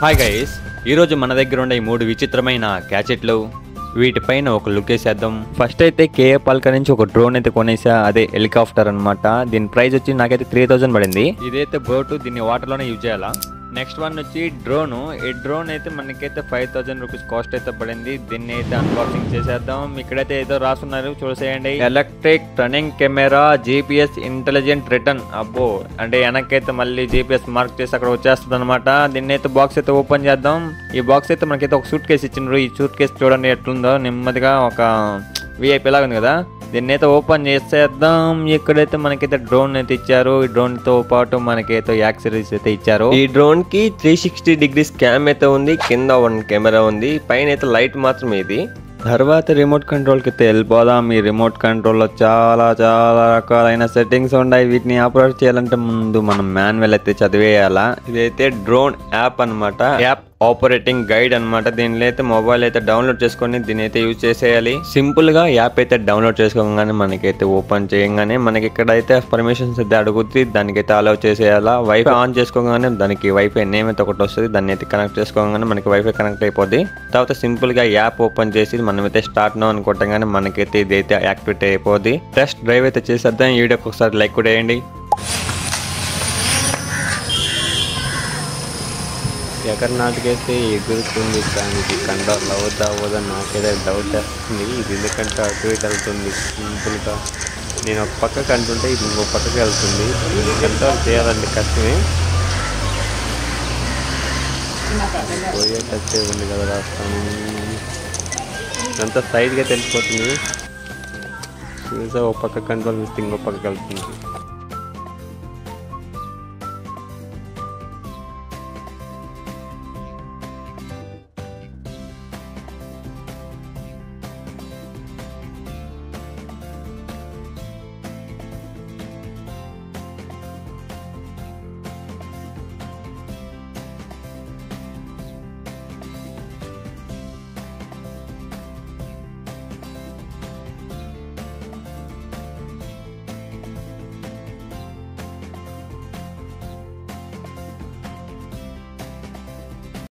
Hi guys, ఈరోజు మన దగ్గర ఉండే ఈ 3 విచిత్రమైన గ్యాచెట్లు వీటిపైన ఒక లుక్ వేసేద్దాం. ఫస్ట్ అయితే కేఏ పాల్క నుంచి ఒక డ్రోన్ అయితే కొనేసా, అదే హెలికాప్టర్ అనమాట. దీని ప్రైస్ వచ్చి నాకైతే 3000 పడింది. ఇదైతే బోటు, దీన్ని వాటర్లోనే యూజ్ చేయాలా. నెక్స్ట్ వన్ వచ్చి డ్రోన్. ఈ డ్రోన్ అయితే మనకైతే 5000 రూపీస్ కాస్ట్ అయితే పడింది. దీన్ని అయితే అన్బాక్సింగ్ చేసేద్దాం. ఇక్కడైతే ఏదో రాస్తున్నారు చూసేయండి. Electric running camera GPS intelligent return. అబ్బో, అంటే వెనకైతే మళ్ళీ GPS మార్క్ చేసి అక్కడ వచ్చేస్తుంది అనమాట. దీన్ని అయితే బాక్స్ అయితే ఓపెన్ చేద్దాం. ఈ బాక్స్ అయితే మనకైతే ఒక సూట్ కేసు ఇచ్చిండ్రు. ఈ సూట్ కేసు చూడండి ఎట్లుందో, నెమ్మదిగా ఒక VIP లాగా ఉంది కదా. దీన్ని అయితే ఓపెన్ చేసేద్దాం. ఇక్కడైతే మనకైతే డ్రోన్ అయితే ఇచ్చారు. ఈ డ్రోన్ తో పాటు మనకైతే యాక్సెసరీస్ అయితే ఇచ్చారు. ఈ డ్రోన్ కి 360 డిగ్రీస్ క్యామ్ అయితే ఉంది, కింద 1 కెమెరా ఉంది, పైన అయితే లైట్ మాత్రమే. ఇది తర్వాత రిమోట్ కంట్రోల్కి అయితే వెళ్ళిపోదాం. ఈ రిమోట్ కంట్రోల్లో చాలా రకాలైన సెట్టింగ్స్ ఉన్నాయి. వీటిని ఆపరేట్ చేయాలంటే ముందు మనం మాన్యువల్ అయితే చదివేయాలా. ఇదైతే డ్రోన్ యాప్ అనమాట, యాప్ ఆపరేటింగ్ గైడ్ అనమాట. దీనిలో అయితే మొబైల్ అయితే డౌన్లోడ్ చేసుకొని దీని అయితే యూజ్ చేసేయాలి. సింపుల్ గా యాప్ అయితే డౌన్లోడ్ చేసుకోగానే మనకైతే ఓపెన్ చేయగానే మనకి ఇక్కడ అయితే పర్మిషన్స్ అయితే అడుగుతుంది. దానికైతే అలౌ చేసేయాలా. వైఫై ఆన్ చేసుకోగానే దానికి వైఫై నేమ్ అయితే ఒకటి వస్తుంది. దాన్ని అయితే కనెక్ట్ చేసుకోగానే మనకి వైఫై కనెక్ట్ అయిపోద్ది. తర్వాత సింపుల్ గా యాప్ ఓపెన్ చేసి మనమైతే స్టార్ట్ నో అనుకుంటాగానే మనకైతే ఇదైతే యాక్టివేట్ అయిపోద్ది. టెస్ట్ డ్రైవ్ అయితే చేసేద్దాం. ఈ వీడియోకి ఒకసారి లైక్ కూడా వేయండి. ఎక్కడ నాటికైతే ఎగురుతుంది, కానీ ఇది కంట్రోల్ అవుదా నాకైతే డౌట్ వస్తుంది. ఇది ఎందుకంటే అటు ఇటు వెళ్తుంది. సింపుల్గా నేను ఒక పక్కకి అంటుంటే ఇది ఇంకో పక్కకి వెళ్తుంది. కంట్రోల్ చేయాలంటే కష్టమే. పోయే టచ్ ఉంది కదా, రాస్తాను. అంతా సైడ్గా తెలిసిపోతుంది. చూసా ఒక పక్క కంట్రోల్ ఇస్తే ఇంకో పక్కకి వెళ్తుంది.